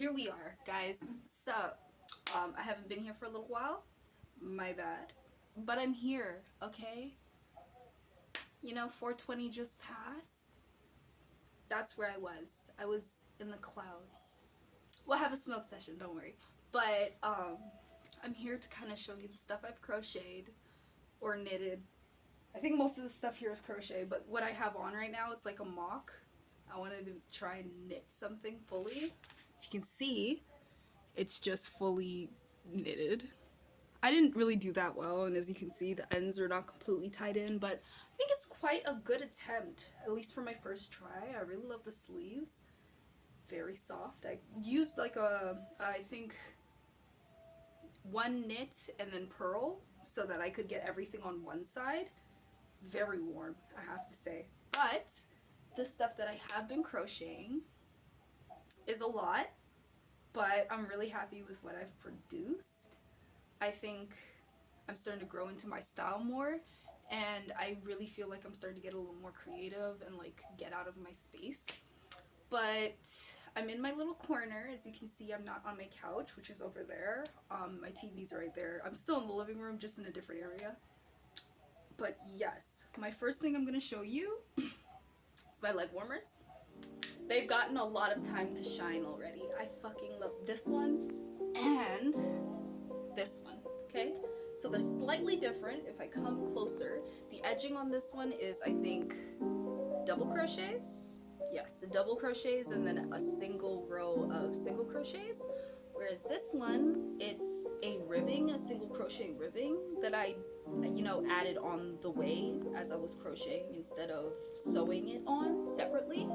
Here we are, guys. So, I haven't been here for a little while. My bad. But I'm here, okay? You know, 420 just passed. That's where I was. I was in the clouds. We'll have a smoke session, don't worry. But, I'm here to kind of show you the stuff I've crocheted or knitted. I think most of the stuff here is crochet, but what I have on right now, it's like a mock. I wanted to try and knit something fully. If you can see, it's just fully knitted. I didn't really do that well, and as you can see, the ends are not completely tied in, but I think it's quite a good attempt, at least for my first try. I really love the sleeves. Very soft. I used like I think one knit and then purl so that I could get everything on one side. Very warm, I have to say. But the stuff that I have been crocheting is a lot, but I'm really happy with what I've produced. I think I'm starting to grow into my style more, and I really feel like I'm starting to get a little more creative and like get out of my space. But I'm in my little corner. As you can see, I'm not on my couch, which is over there. My TV's right there. I'm still in the living room, just in a different area. But yes, my first thing I'm going to show you is my leg warmers. They've gotten a lot of time to shine already. I fucking love this one and this one, okay? So they're slightly different. If I come closer, the edging on this one is, I think, double crochets. Yes, double crochets and then a single row of single crochets. Whereas this one, it's a ribbing, a single crochet ribbing that I added on the way as I was crocheting instead of sewing it on separately.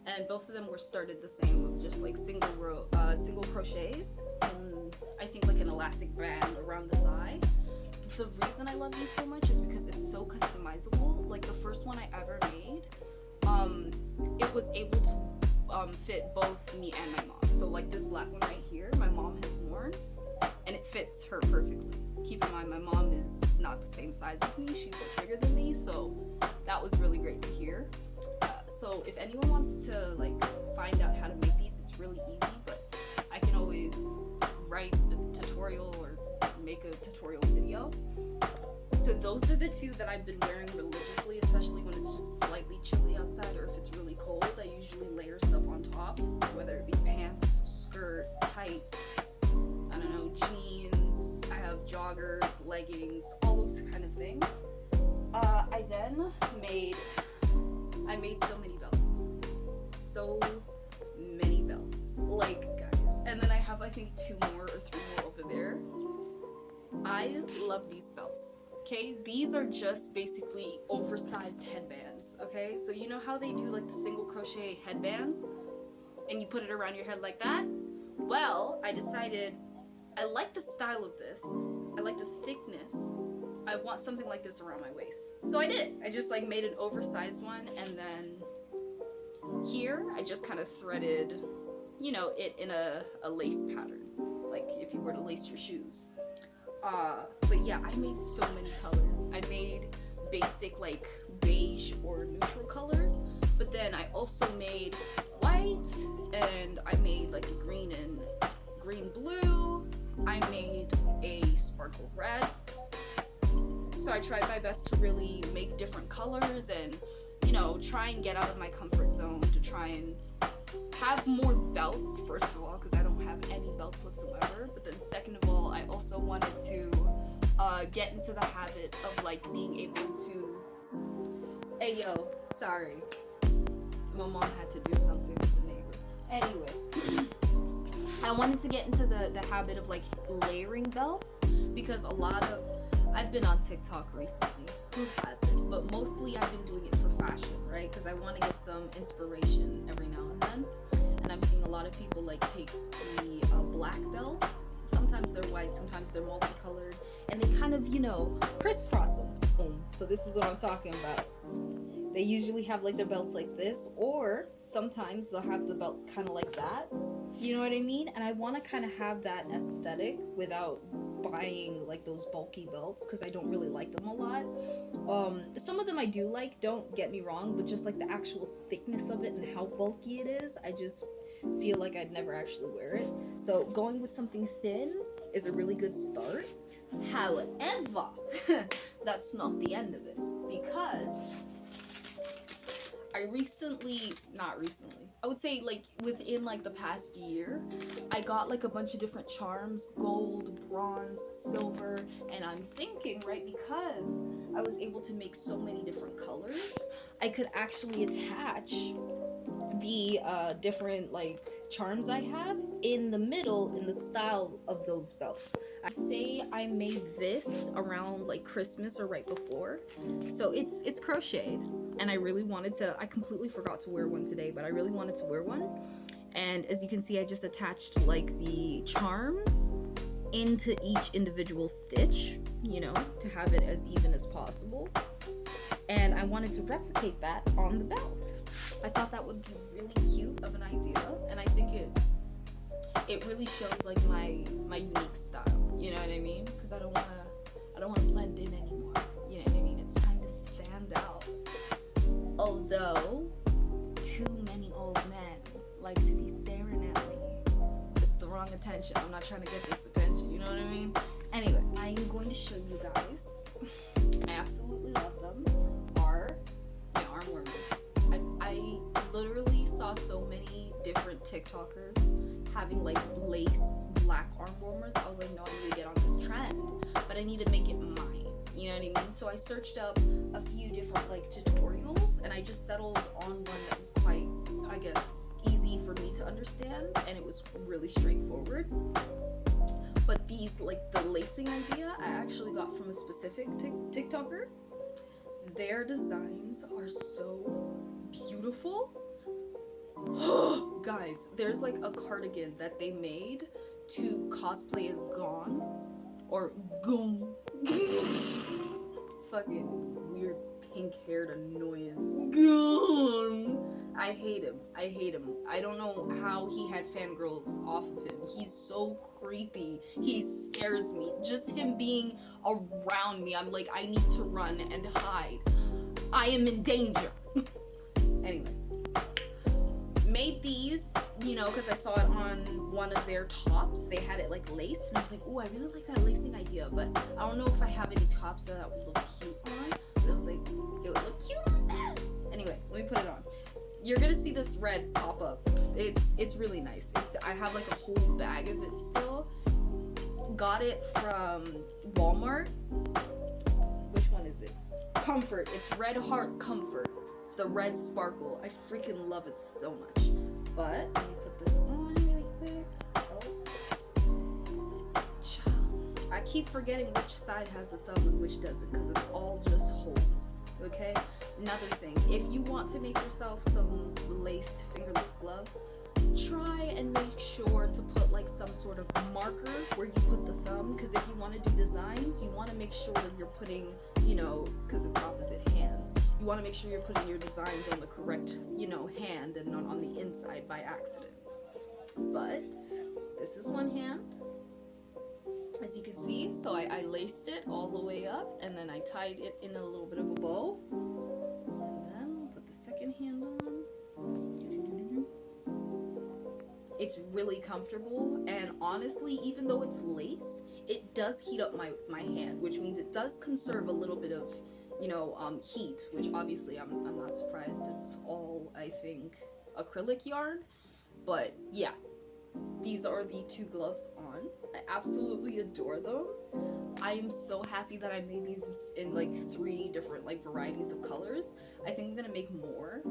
And both of them were started the same with just like single crochets and I think like an elastic band around the thigh. The reason I love these so much is because it's so customizable. Like the first one I ever made, it was able to fit both me and my mom. So like this black one right here, my mom has worn, and it fits her perfectly. Keep in mind, my mom is not the same size as me. She's much bigger than me, so that was really great to hear. So if anyone wants to like find out how to make these, it's really easy, but I can always write a tutorial or make a tutorial video. So those are the two that I've been wearing religiously, especially when it's just slightly chilly outside or if it's really cold. I usually layer stuff on top, whether it be pants, skirt, tights, I don't know, jeans. I have joggers, leggings, all those kind of things. I then made so many belts. So many belts. Like, guys. And then I have, I think, 2 more or 3 more over there. I love these belts. Okay? These are just basically oversized headbands. Okay? So you know how they do like the single crochet headbands? And you put it around your head like that? Well, I decided I like the style of this. I like the thickness. I want something like this around my waist. So I did. I just like made an oversized one, and then here I just kind of threaded, it in a lace pattern, like if you were to lace your shoes. But yeah, I made so many colors. I made basic like beige or neutral colors, but then I also made white, and I made like a green and green blue. I made a sparkle red. So I tried my best to really make different colors and, try and get out of my comfort zone to try and have more belts, first of all, because I don't have any belts whatsoever. But then second of all, I also wanted to get into the habit of like being able to, hey yo, sorry. My mom had to do something with the neighbor. Anyway, I wanted to get into the habit of like layering belts because I've been on TikTok recently. Who hasn't? But mostly I've been doing it for fashion, right? Because I want to get some inspiration every now and then. And I'm seeing a lot of people like take the black belts. Sometimes they're white, sometimes they're multicolored. And they kind of, crisscross them. So this is what I'm talking about. They usually have like their belts like this, or sometimes they'll have the belts kind of like that. You know what I mean? And I want to kind of have that aesthetic without buying like those bulky belts because I don't really like them a lot. Some of them I do like, don't get me wrong, but just like the actual thickness of it and how bulky it is, feel like I'd never actually wear it. So going with something thin is a really good start. However, that's not the end of it, because I would say like within like the past year, I got like a bunch of different charms, gold, bronze, silver, and I'm thinking, right, because I was able to make so many different colors, I could actually attach the different like charms I have in the middle in the style of those belts. I'd say I made this around like Christmas or right before, so it's crocheted, and I really wanted to, I completely forgot to wear one today, but I really wanted to wear one. And as you can see, I just attached like the charms into each individual stitch, you know, to have it as even as possible. And I wanted to replicate that on the belt. I thought that would be really cute of an idea, and I think it really shows like my unique style, you know what I mean? Because I don't wanna blend in anymore, you know what I mean? It's time to stand out. Although too many old men like to be staring at me. It's the wrong attention. I'm not trying to get this attention, you know what I mean? Anyway, I am going to show you guys. I absolutely love them. Are my arm warmers. I literally saw so many different TikTokers having like lace black arm warmers. I was like, no, I need to get on this trend, but I need to make it mine. You know what I mean? So I searched up a few different like tutorials, and I just settled on one that was quite, I guess, easy for me to understand, and it was really straightforward. But these, like the lacing idea, I actually got from a specific TikToker. Their designs are so beautiful. Guys, there's like a cardigan that they made to cosplay as Gone or Gone. Fucking weird pink-haired annoyance. Gone. I hate him. I don't know how he had fangirls off of him. He's so creepy. He scares me. Just him being around me, I'm like, I need to run and hide. I am in danger. Anyway. Made these, you know, because I saw it on one of their tops. They had it like laced, and I was like, oh, I really like that lacing idea, but I don't know if I have any tops that would look cute on. But I was like, it would look cute on this. Anyway, let me put it on. You're gonna see this red pop up. It's really nice. I have like a whole bag of it still. Got it from Walmart. Which one is it? Comfort. It's Red Heart Comfort. It's the red sparkle. I freaking love it so much. But let me put this on really quick. Oh. I keep forgetting which side has the thumb and which doesn't, because it's all just holes. Okay? Another thing, if you want to make yourself some laced fingerless gloves, try and make sure to put like some sort of marker where you put the thumb, because if you want to do designs, you want to make sure you're putting, you know, because it's opposite hands, you want to make sure you're putting your designs on the correct, you know, hand and not on the inside by accident. But this is one hand, as you can see. So I laced it all the way up, and then I tied it in a little bit of a bow, and then put the second hand on. It's really comfortable, and honestly, even though it's laced, it does heat up my hand, which means it does conserve a little bit of, you know, heat, which obviously I'm not surprised. It's all, I think, acrylic yarn. But yeah, these are the two gloves on. I absolutely adore them. I am so happy that I made these in like 3 different like varieties of colors. I think I'm gonna make more,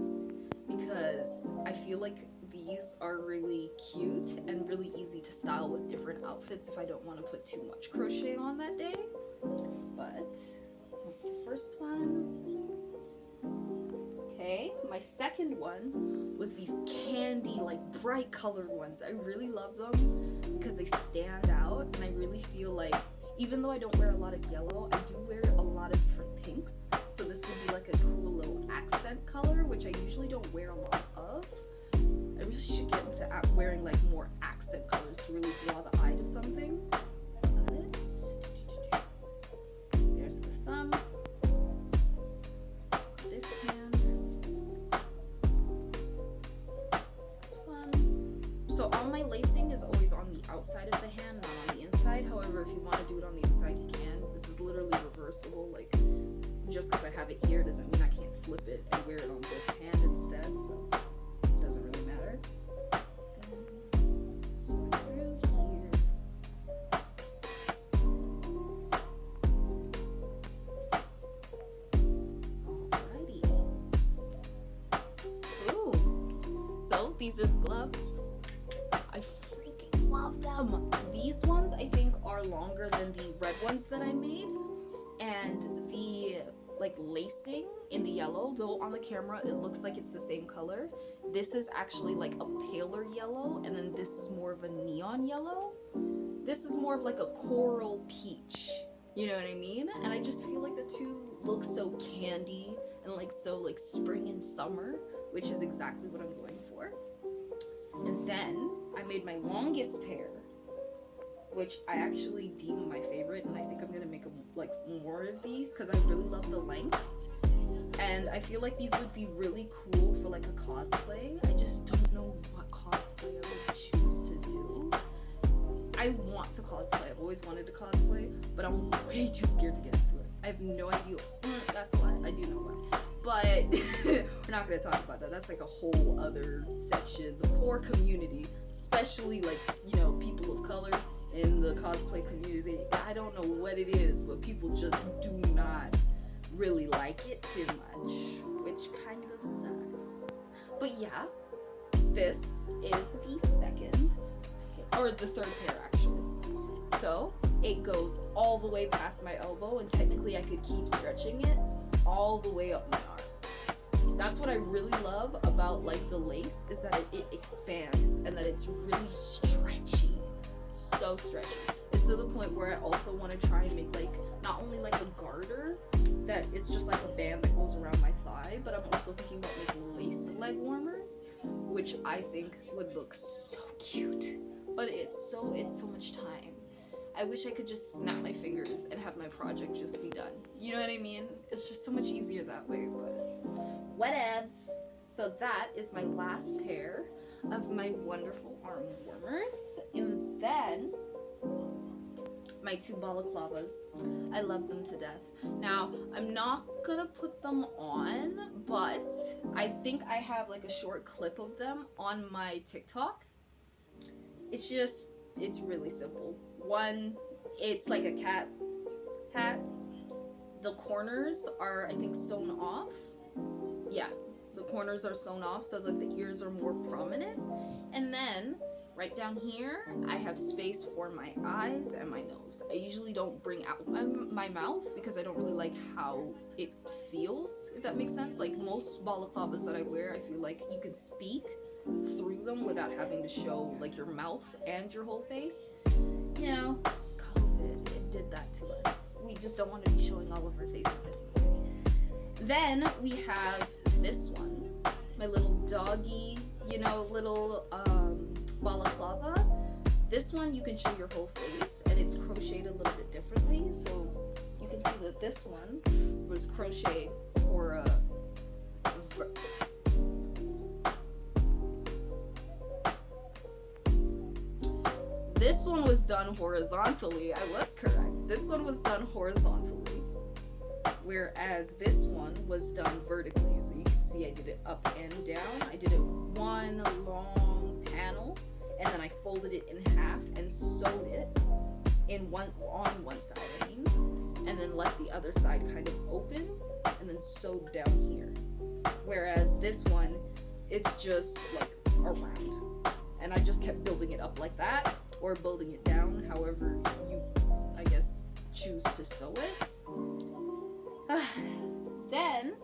because I feel like these are really cute and really easy to style with different outfits if I don't want to put too much crochet on that day. But that's the first one. Okay, my second one was these candy, like bright colored ones. I really love them because they stand out, and I really feel like, even though I don't wear a lot of yellow, I do wear a lot of different pinks. So this would be like a cool little accent color, which I usually don't wear a lot of. I really should get into wearing like more accent colors to really draw the eye to something. But there's the thumb. So this hand. This one. always on the outside of the hand, not on the inside. However, if you want to do it on the inside, you can. This is literally reversible. Like, just because I have it here doesn't mean I can't flip it and wear it on this hand instead, so it doesn't really matter. So through here. Alrighty. Boom. So these are the gloves. I freaking love them. These ones I think are longer than the red ones that I made, and the like lacing in the yellow, though on the camera it looks like it's the same color, this is actually like a paler yellow, and then this is more of a neon yellow. This is more of like a coral peach, you know what I mean? And I just feel like the two look so candy and like so like spring and summer, which is exactly what I'm going for. And then I made my longest pair, which I actually deem my favorite, and I think I'm gonna make like more of these because I really love the length, and I feel like these would be really cool for like a cosplay. I just don't know what cosplay I would choose to do. I want to cosplay. I've always wanted to cosplay, but I'm way too scared to get into it. I have no idea. That's a lie. I do know why. But we're not going to talk about that. That's like a whole other section. The poor community, especially like, you know, people of color in the cosplay community. I don't know what it is, but people just do not really like it too much, which kind of sucks. But yeah, this is the second, or the third pair actually. So it goes all the way past my elbow, and technically I could keep stretching it all the way up my arm. That's what I really love about like the lace, is that it expands and that it's really stretchy, so stretchy. It's to the point where I also want to try and make like not only like a garter that it's just like a band that goes around my thigh, but I'm also thinking about making lace leg warmers, which I think would look so cute. But it's so much time. I wish I could just snap my fingers and have my project just be done. You know what I mean? It's just so much easier that way, but whatevs. So that is my last pair of my wonderful arm warmers. And then my two balaclavas. I love them to death. Now, I'm not gonna put them on, but I think I have like a short clip of them on my TikTok. It's really simple. One, it's like a cat hat. The corners are, I think, sewn off. Yeah, the corners are sewn off so that the ears are more prominent. And then right down here, I have space for my eyes and my nose. I usually don't bring out my mouth because I don't really like how it feels, if that makes sense. Like most balaclavas that I wear, I feel like you can speak through them without having to show like your mouth and your whole face. You know, COVID, it did that to us. We just don't want to be showing all of our faces anymore. Then we have this one, my little doggy, you know, little balaclava. This one you can show your whole face, and it's crocheted a little bit differently. So you can see that this one was crocheted or this one was done horizontally. I was correct. This one was done horizontally, whereas this one was done vertically. So you can see I did it up and down. I did it one long panel, and then I folded it in half and sewed it on one side, and then left the other side kind of open, and then sewed down here. Whereas this one, it's just like around, and I just kept building it up like that, or building it down, however you, I guess, choose to sew it. Then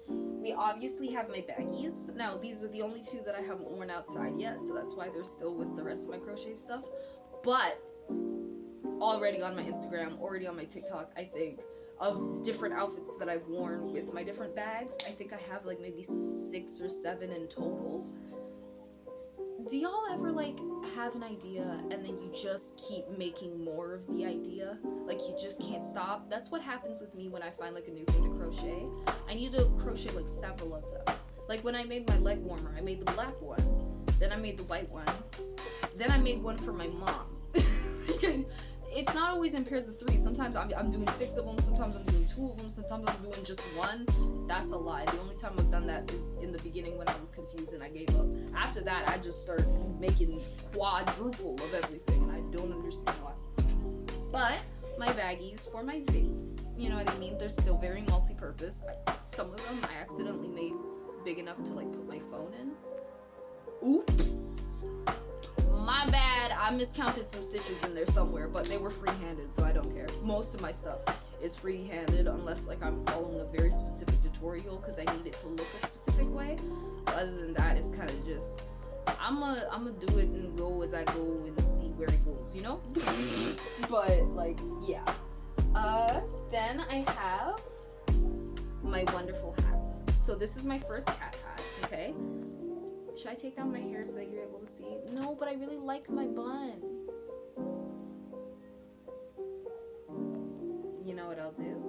we obviously have my baggies. Now these are the only two that I haven't worn outside yet, so that's why they're still with the rest of my crochet stuff. But already on my Instagram, already on my TikTok, I think, of different outfits that I've worn with my different bags. I think I have like maybe 6 or 7 in total. Do y'all ever like have an idea and then you just keep making more of the idea? Like you just can't stop? That's what happens with me when I find like a new thing to crochet. I need to crochet like several of them. Like when I made my leg warmer, I made the black one, then I made the white one, then made one for my mom. It's not always in pairs of 3. Sometimes I'm doing 6 of them, sometimes I'm doing 2 of them, sometimes I'm doing just 1. That's a lie. The only time I've done that is in the beginning when I was confused and I gave up. After that, I just started making quadruple of everything, and I don't understand why. But my baggies for my vapes, you know what I mean? They're still very multi-purpose. Some of them I accidentally made big enough to like put my phone in. Oops. My bad. I miscounted some stitches in there somewhere, but they were free-handed, so I don't care. Most of my stuff is free-handed unless like I'm following a very specific tutorial because I need it to look a specific way. But other than that, it's kind of just I'ma do it and go as I go and see where it goes, you know? But like, yeah. Then I have my wonderful hats. So this is my first cat hat, okay? Should I take down my hair so that you're able to see? No, but I really like my bun. You know what I'll do?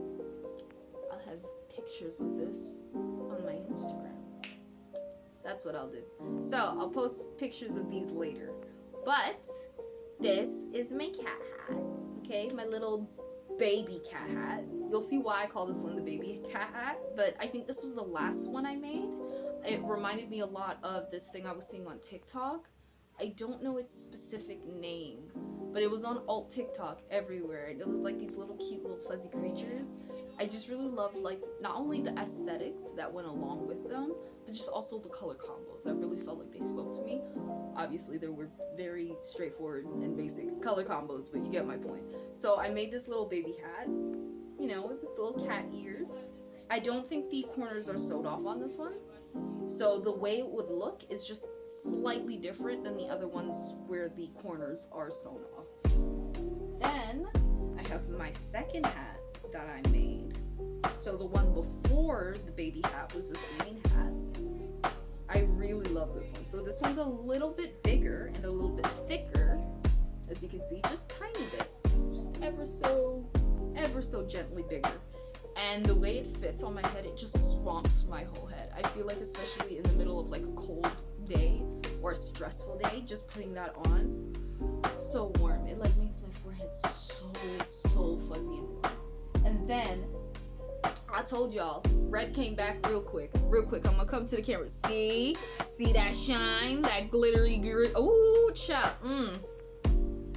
I'll have pictures of this on my Instagram. That's what I'll do. So, I'll post pictures of these later. But, this is my cat hat. Okay? My little baby cat hat. You'll see why I call this one the baby cat hat. But I think this was the last one I made. It reminded me a lot of this thing I was seeing on TikTok. I don't know its specific name, but it was on alt TikTok everywhere. It was like these little cute little fuzzy creatures. I just really loved like not only the aesthetics that went along with them, but just also the color combos. I really felt like they spoke to me. Obviously, there were very straightforward and basic color combos, but you get my point. So I made this little baby hat, you know, with its little cat ears. I don't think the corners are sewed off on this one. So the way it would look is just slightly different than the other ones where the corners are sewn off. Then I have my second hat that I made. So the one before the baby hat was this green hat. I really love this one. So this one's a little bit bigger and a little bit thicker, as you can see, just tiny bit, just ever so gently bigger. And the way it fits on my head, it just swamps my whole head. I feel like especially in the middle of like a cold day or a stressful day, just putting that on, it's so warm. It like makes my forehead so fuzzy and warm. And then, I told y'all, red came back real quick. I'm gonna come to the camera. See that shine, that glittery grit. Ooh, chap,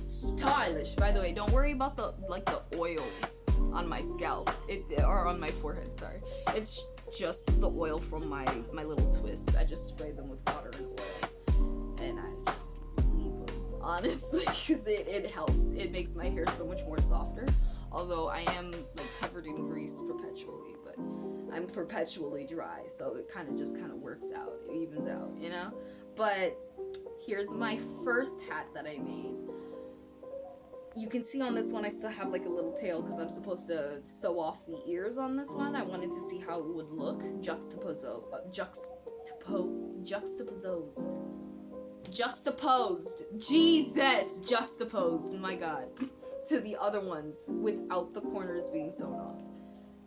stylish. By the way, don't worry about the oil on my scalp, or on my forehead, sorry. It's just the oil from my little twists. I just spray them with water and oil, and I just leave them, honestly, because it helps. It makes my hair so much more softer, although I am like covered in grease perpetually, but I'm perpetually dry, so it kind of works out. It evens out, you know? But here's my first hat that I made. You can see on this one I still have like a little tail because I'm supposed to sew off the ears on this one. I wanted to see how it would look juxtaposed, my god, to the other ones without the corners being sewn off.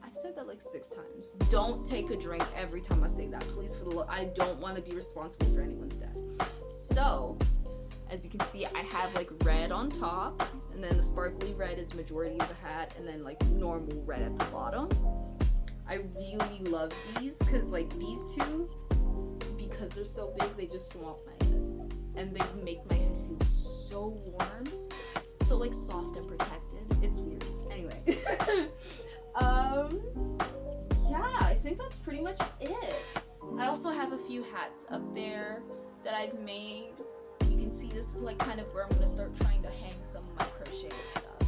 I've said that like 6 times. Don't take a drink every time I say that, please, for the love. I don't want to be responsible for anyone's death. So, as you can see, I have like red on top, and then the sparkly red is majority of the hat, and then like normal red at the bottom. I really love these because like these two, because they're so big, they just swamp my head, and they make my head feel so warm, so like soft and protected. It's weird. Anyway, yeah, I think that's pretty much it. I also have a few hats up there that I've made. You can see this is like kind of where I'm gonna start trying to hang some of my crocheted stuff.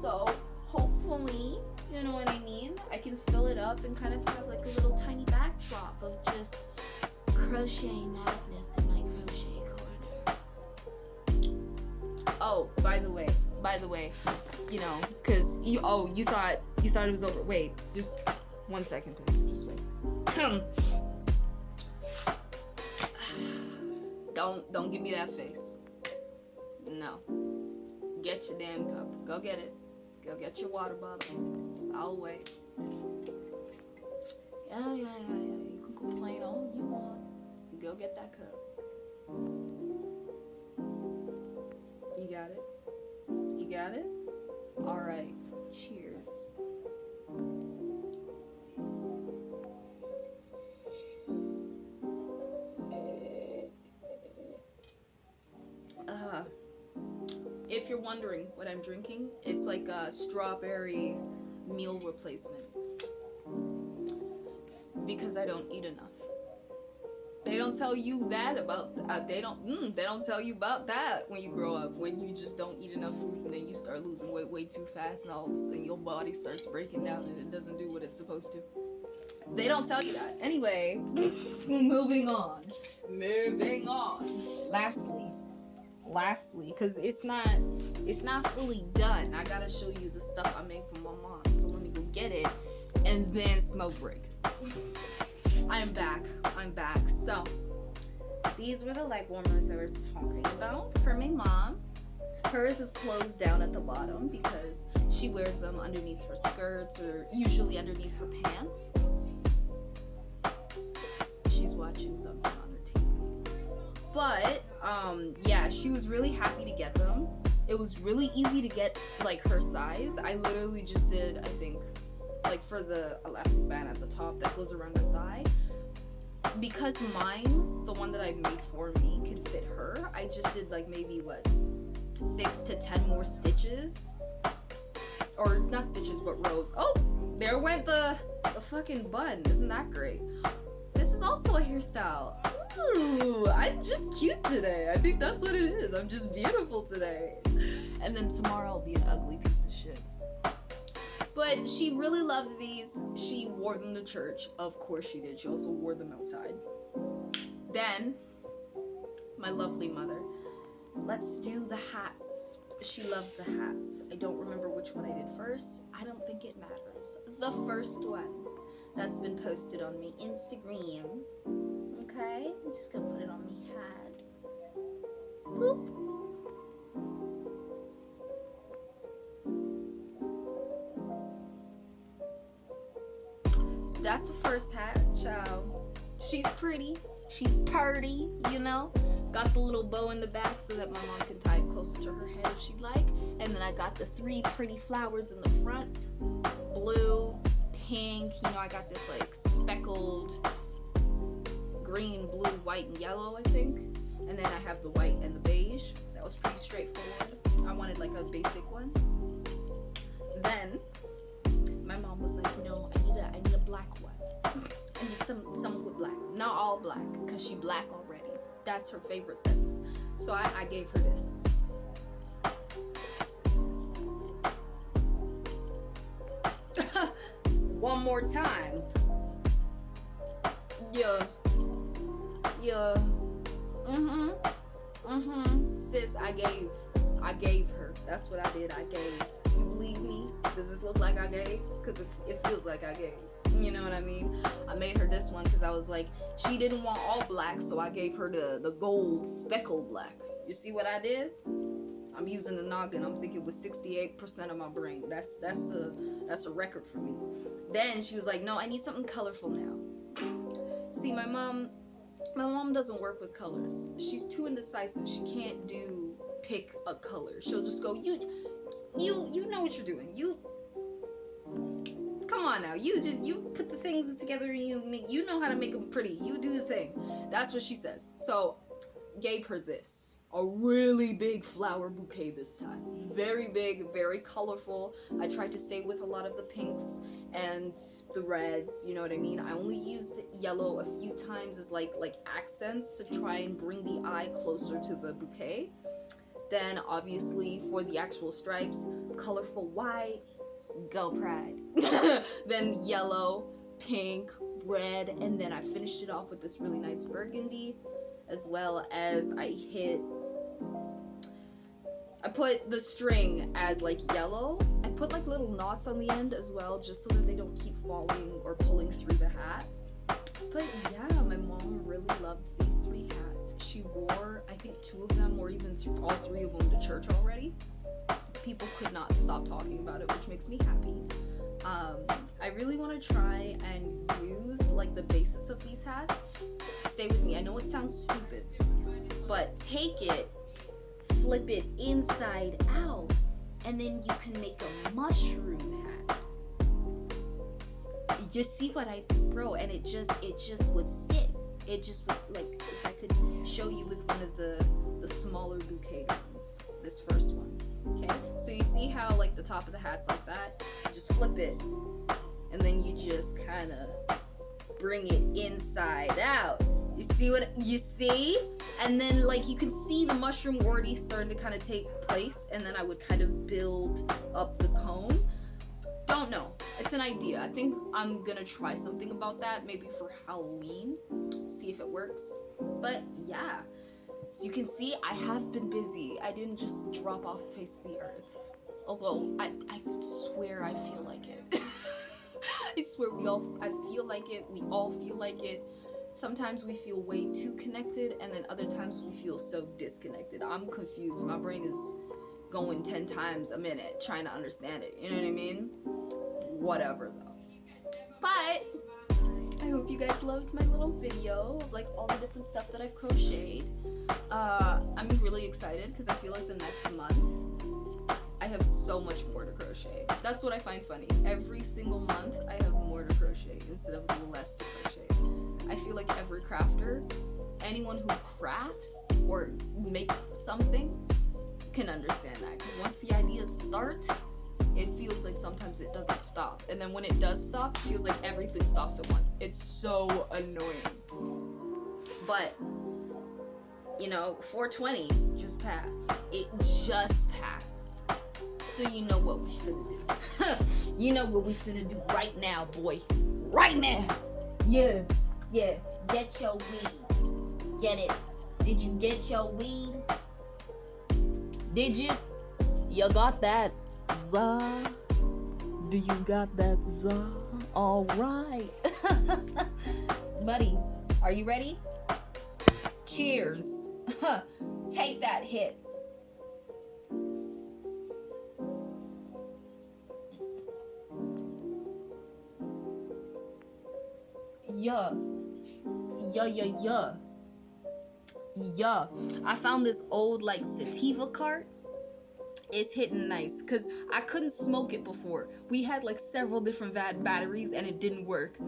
So hopefully, you know what I mean, I can fill it up and kind of have like a little tiny backdrop of just crochet madness in my crochet corner. Oh, by the way, you know, cause you thought it was over. Wait, just 1 second, please. Just wait. Don't give me that face. No. Get your damn cup. Go get it. Go get your water bottle. I'll wait. Yeah. You can complain all you want. Go get that cup. got it? You got it? Alright. Cheers. If you're wondering what I'm drinking, it's like a strawberry meal replacement. Because I don't eat enough. They don't tell you that about they don't tell you about that when you grow up, when you just don't eat enough food and then you start losing weight way too fast and all of a sudden your body starts breaking down and it doesn't do what it's supposed to. They don't tell you that. Anyway, moving on. Lastly, because it's not fully done. I gotta show you the stuff I made for my mom. So let me go get it and then smoke break. I'm back. So these were the leg warmers I was talking about for my mom. Hers is closed down at the bottom because she wears them underneath her skirts or usually underneath her pants. She's watching something on her TV. But yeah, she was really happy to get them. It was really easy to get like her size. I literally just did, I think, like for the elastic band at the top that goes around her thigh. Because mine, the one that I made for me, could fit her, I just did like maybe 6 to 10 more stitches. Or not stitches, but rows. Oh, there went the fucking bun. Isn't that great? This is also a hairstyle. Ooh, I'm just cute today. I think that's what it is. I'm just beautiful today. And then tomorrow I'll be an ugly piece of shit. But she really loved these. She wore them to church. Of course she did. She also wore them outside. Then, my lovely mother, let's do the hats. She loved the hats. I don't remember which one I did first. I don't think it matters. The first one that's been posted on my Instagram. Okay? I'm just gonna put it on my head. Boop. So that's the first hat, child. She's pretty. She's purty, you know. Got the little bow in the back so that my mom can tie it closer to her head if she'd like. And then I got the 3 pretty flowers in the front. Blue, pink, you know, I got this like speckled green, blue, white, and yellow, I think. And then I have the white and the beige. That was pretty straightforward. I wanted like a basic one. Then my mom was like, no, I need a black one. I need some with black. Not all black, because she black already. That's her favorite scents. So I gave her this. One more time. Yeah. Sis, I gave her. That's what I did. I gave. You believe me? Does this look like I gave? Because it feels like I gave. You know what I mean? I made her this one because I was like, she didn't want all black, so I gave her the gold speckled black. You see what I did? I'm using the noggin. I'm thinking with 68% of my brain. That's a record for me. Then she was like, no, I need something colorful now. See, my mom doesn't work with colors. She's too indecisive. She can't pick a color. She'll just go, you know what you're doing. Come on now, you put the things together and you know how to make them pretty. You do the thing. That's what she says. So, gave her this. A really big flower bouquet this time. Very big, very colorful. I tried to stay with a lot of the pinks and the reds, you know what I mean? I only used yellow a few times as like accents to try and bring the eye closer to the bouquet. Then obviously for the actual stripes, colorful white, go pride. Then yellow, pink, red, and then I finished it off with this really nice burgundy, as well as I put the string as like yellow. I put like little knots on the end as well, just so that they don't keep falling or pulling through the hat. But yeah, my mom really loved these 3 hats. She wore, I think 2 of them or even all 3 of them to church already. People could not stop talking about it, which makes me happy. I really want to try and use like the basis of these hats. Stay with me. I know it sounds stupid, but take it, flip it inside out, and then you can make a mushroom hat. You just see what I, bro, and it just would sit. It just would, like, if I could show you with one of the smaller bouquet ones, this first one. Okay, so you see how like the top of the hat's like that? You just flip it, and then you just kind of bring it inside out. You see what you see? And then like you can see the mushroom already starting to kind of take place, and then I would kind of build up the cone. Don't know. It's an idea. I think I'm gonna try something about that, maybe for Halloween. See if it works. But yeah. So you can see I have been busy. I didn't just drop off the face of the earth. Although I swear I feel like it. I swear I feel like it. We all feel like it. Sometimes we feel way too connected, and then other times we feel so disconnected. I'm confused. My brain is going 10 times a minute trying to understand it. You know what I mean? Whatever though. But I hope you guys loved my little video of like all the different stuff that I've crocheted. I'm really excited because I feel like the next month I have so much more to crochet. That's what I find funny. Every single month I have more to crochet instead of less to crochet. I feel like every crafter, anyone who crafts or makes something can understand that, because once the ideas start, it feels like sometimes it doesn't stop, and then when it does stop, it feels like everything stops at once. It's so annoying. But you know, 420 just passed. It just passed. So you know what we finna do. You know what we finna do right now, boy. Right now. Yeah. Get your weed. Get it. Did you get your weed? Did you? You got that za? Do you got that za? All right. Buddies, are you ready? Cheers. Take that hit. Yeah. I found this old like sativa cart. It's hitting nice because I couldn't smoke it before. We had like several different batteries and it didn't work.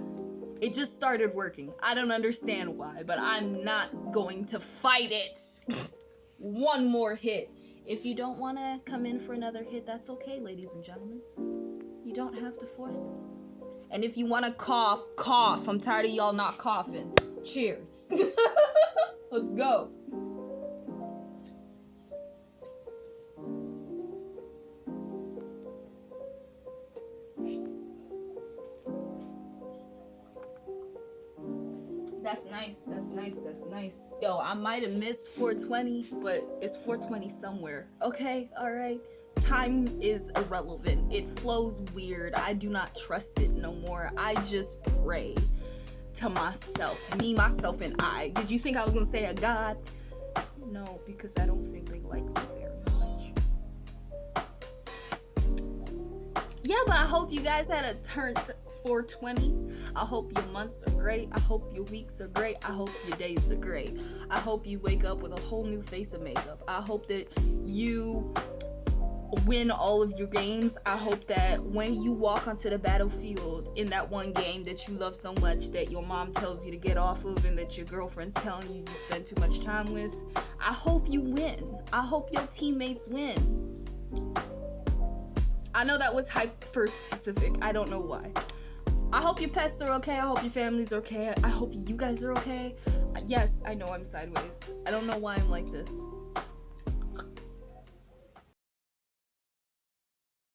It just started working. I don't understand why, but I'm not going to fight it. One more hit. If you don't want to come in for another hit, that's okay, ladies and gentlemen. You don't have to force it. And if you want to cough, cough. I'm tired of y'all not coughing. Cheers. Let's go. That's nice. Yo, I might have missed 420, but it's 420 somewhere. Okay, alright. Time is irrelevant. It flows weird. I do not trust it no more. I just pray to myself. Me, myself, and I. Did you think I was gonna say a God? No, because I don't think they like me very much. Yeah, but I hope you guys had a turn 420. I hope your months are great. I hope your weeks are great. I hope your days are great. I hope you wake up with a whole new face of makeup. I hope that you win all of your games. I hope that when you walk onto the battlefield in that one game that you love so much that your mom tells you to get off of and that your girlfriend's telling you you spend too much time with, I hope you win. I hope your teammates win. I know that was hyper specific. I don't know why. I hope your pets are okay. I hope your family's okay. I hope you guys are okay. Yes, I know I'm sideways. I don't know why I'm like this.